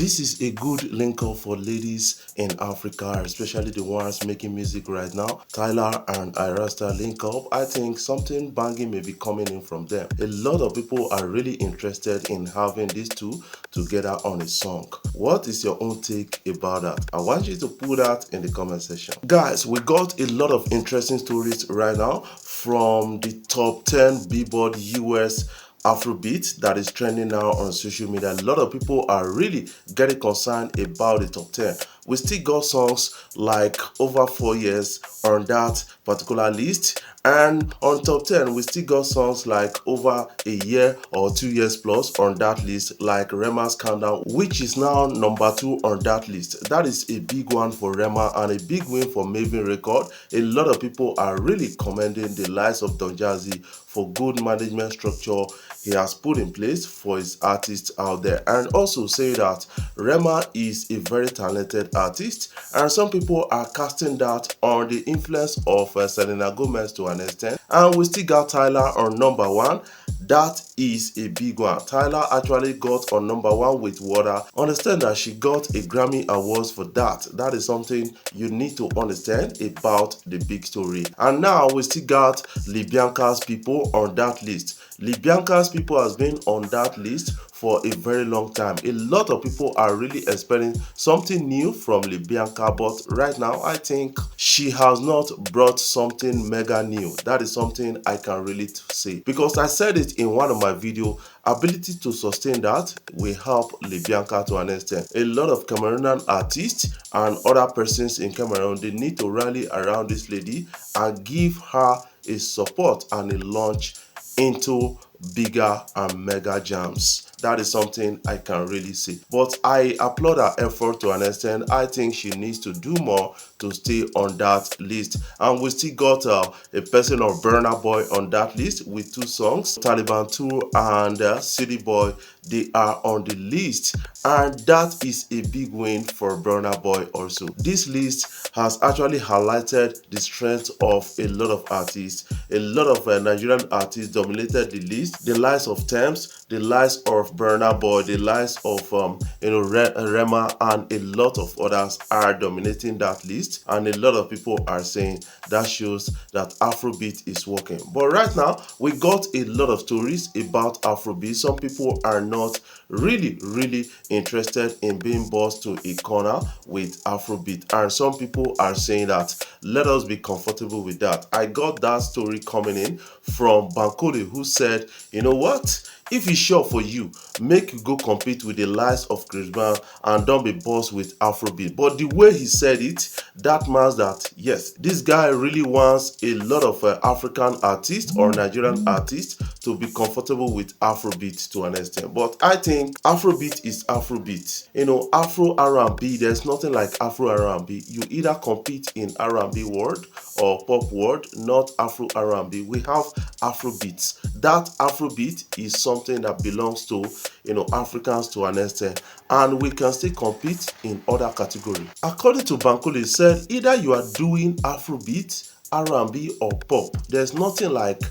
This is a good link up for ladies in Africa, especially the ones making music right now. Tyla and Irasta link up. I think something banging may be coming in from them. A lot of people are really interested in having these two together on a song. What is your own take about that? I want you to put that in the comment section. Guys, we got a lot of interesting stories right now from the top 10 Billboard US Afrobeat that is trending now on social media. A lot of people are really getting concerned about the top 10. We still got songs like over 4 years on that particular list, and on top 10 we still got songs like over a year or 2 years plus on that list, like Rema's Countdown, which is now number 2 on that list. That is a big one for Rema and a big win for Maven Record. A lot of people are really commending the likes of Don Jazzy for good management structure he has put in place for his artists out there, and also say that Rema is a very talented artist, and some people are casting that on the influence of Selena Gomez to an extent. And we still got Tyla on number 1. That is a big one. Tyla actually got on number 1 with Water. Understand that she got a Grammy Awards for that. That is something you need to understand about the big story. And now we still got Libyanka's People on that list. Libyanka's People has been on that list for a very long time. A lot of people are really expecting something new from Libyanka, but right now I think she has not brought something mega new. That is something I can really say, because I said it in one of my videos. Ability to sustain that will help Libyanka to an extent. A lot of Cameroonian artists and other persons in Cameroon, they need to rally around this lady and give her a support and a launch into bigger and mega jams. That is something I can really say. But I applaud her effort to an extent. I think she needs to do more to stay on that list. And we still got a person of Burna Boy on that list with 2 songs, Taliban 2 and City Boy. They are on the list, and that is a big win for Burna Boy also. This list has actually highlighted the strength of a lot of artists. A lot of Nigerian artists dominated the list. The likes of Thames, the likes of Burna Boy, the likes of Rema, and a lot of others are dominating that list. And a lot of people are saying that shows that Afrobeat is working. But right now, we got a lot of stories about Afrobeat. Some people are not really interested in being bossed to a corner with Afrobeat, and some people are saying that let us be comfortable with that. I got that story coming in from Bankulli, who said, you know what, if it's sure for you, make you go compete with the likes of Chris Brown and don't be bossed with Afrobeat. But the way he said it, that means that yes, this guy really wants a lot of African artists or Nigerian artists to be comfortable with Afrobeat to an extent. But I think Afrobeat is Afrobeat. You know, Afro R&B, there's nothing like Afro R&B. You either compete in R&B world or pop world, not Afro R&B. We have Afrobeats. That Afrobeat is something that belongs to, you know, Africans to an extent, and we can still compete in other categories. According to Bankulli, said either you are doing Afrobeat, R&B or pop. There's nothing like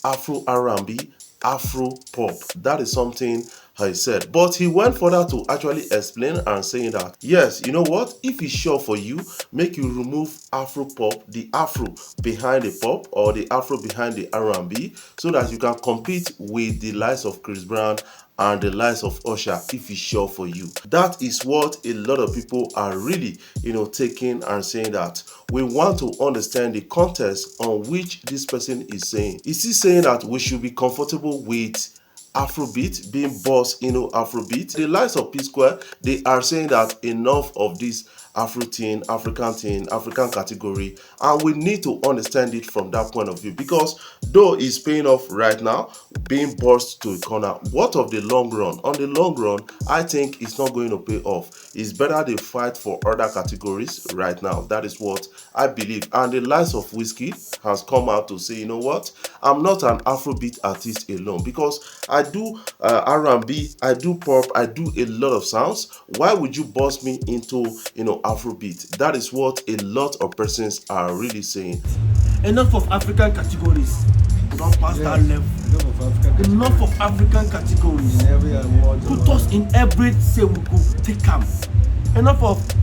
Afro R&B, Afro pop. That is something he said. But he went further to actually explain and saying that yes, you know what, if it's sure for you, make you remove Afro pop, the Afro behind the pop or the Afro behind the R&B, so that you can compete with the likes of Chris Brown and the likes of Usher if it's sure for you. That is what a lot of people are really, you know, taking and saying that we want to understand the context on which this person is saying. Is he saying that we should be comfortable with Afrobeat being boss, you know, Afrobeat? The likes of P Square, they are saying that enough of this African category, and we need to understand it from that point of view, because though it's paying off right now, being bossed to a corner, what of the long run? On the long run, I think it's not going to pay off. It's better they fight for other categories right now. That is what I believe. And the likes of Wizkid has come out to say, you know what, I'm not an Afrobeat artist alone, because I do R&B, I do pop, I do a lot of sounds. Why would you boss me into, you know, Afrobeat? That is what a lot of persons are really saying. Enough of African categories. don't pass that level. Enough of African categories. In every award. Put us in every say we could take them. Enough of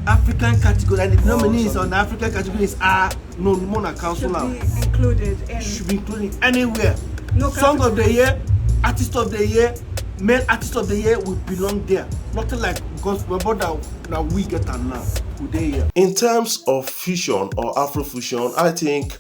African category, and the nominees on the African categories are no more council now. Should be included anywhere. Song of the year, artist of the year, male artist of the year will belong there. Nothing like because remember that we get them now. Here. In terms of fusion or Afrofusion, I think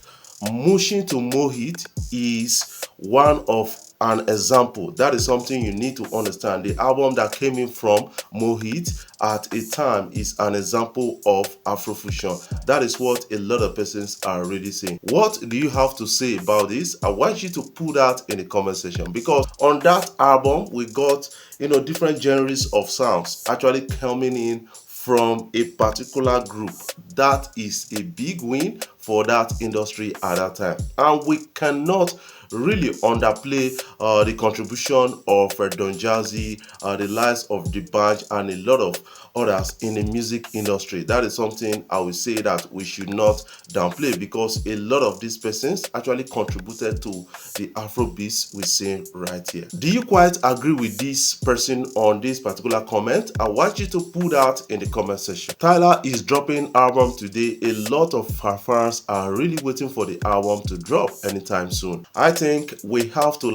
Mushin to Mohit is one of an example. That is something you need to understand. The album that came in from Mohit at a time is an example of Afrofusion. That is what a lot of persons are really saying. What do you have to say about this? I want you to put that in the comment section, because on that album we got different genres of sounds actually coming in from a particular group. That is a big win for that industry at that time, and we cannot really underplay the contribution of Don Jazzy, the likes of the Bunch, and a lot of others in the music industry. That is something I will say that we should not downplay, because a lot of these persons actually contributed to the Afrobeats we see right here. Do you quite agree with this person on this particular comment? I want you to put that in the comment section. Tyla is dropping album today. A lot of her fans are really waiting for the album to drop anytime soon. I think we have to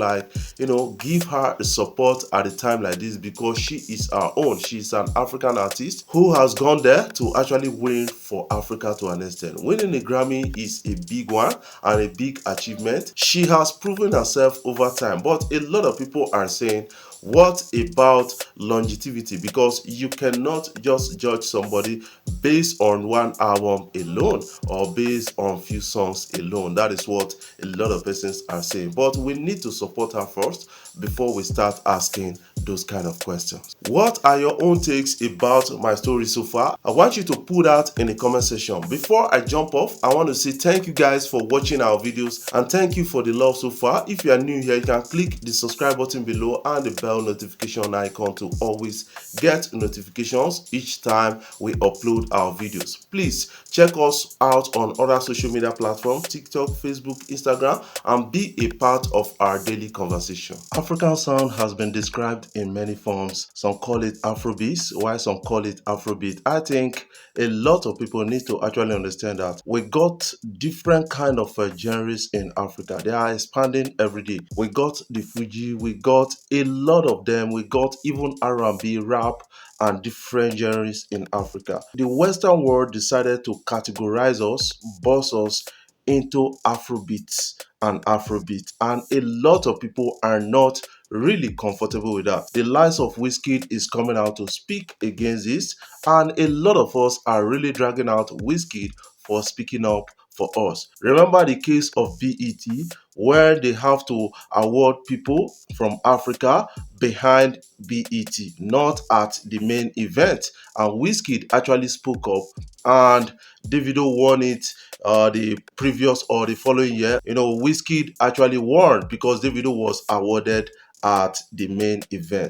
give her the support at a time like this, because she is our own. She's an African artist who has gone there to actually win for Africa to an extent. Winning a Grammy is a big one and a big achievement. She has proven herself over time, but a lot of people are saying, what about longevity? Because you cannot just judge somebody based on one album alone or based on few songs alone. That is what a lot of persons are saying. But we need to support her first before we start asking those kind of questions. What are your own takes about my story so far? I want you to put that in the comment section. Before I jump off, I want to say thank you guys for watching our videos, and thank you for the love so far. If you are new here, you can click the subscribe button below and the bell notification icon to always get notifications each time we upload our videos. Please check us out on other social media platforms: TikTok, Facebook, Instagram, and be a part of our daily conversation. African sound has been described in many forms. Some call it Afrobeats, while some call it Afrobeat. I think a lot of people need to actually understand that we got different kind of genres in Africa. They are expanding every day. We got the Fuji, we got a lot of them. We got even R&B, rap, and different genres in Africa. The Western world decided to categorize us, boss us into Afrobeats and Afrobeat, and a lot of people are not really comfortable with that. The likes of Wizkid is coming out to speak against this, and a lot of us are really dragging out Wizkid for speaking up for us. Remember the case of BET, where they have to award people from Africa behind BET, not at the main event. And Wizkid actually spoke up, and Davido won it the previous or the following year. Wizkid actually won because Davido was awarded at the main event.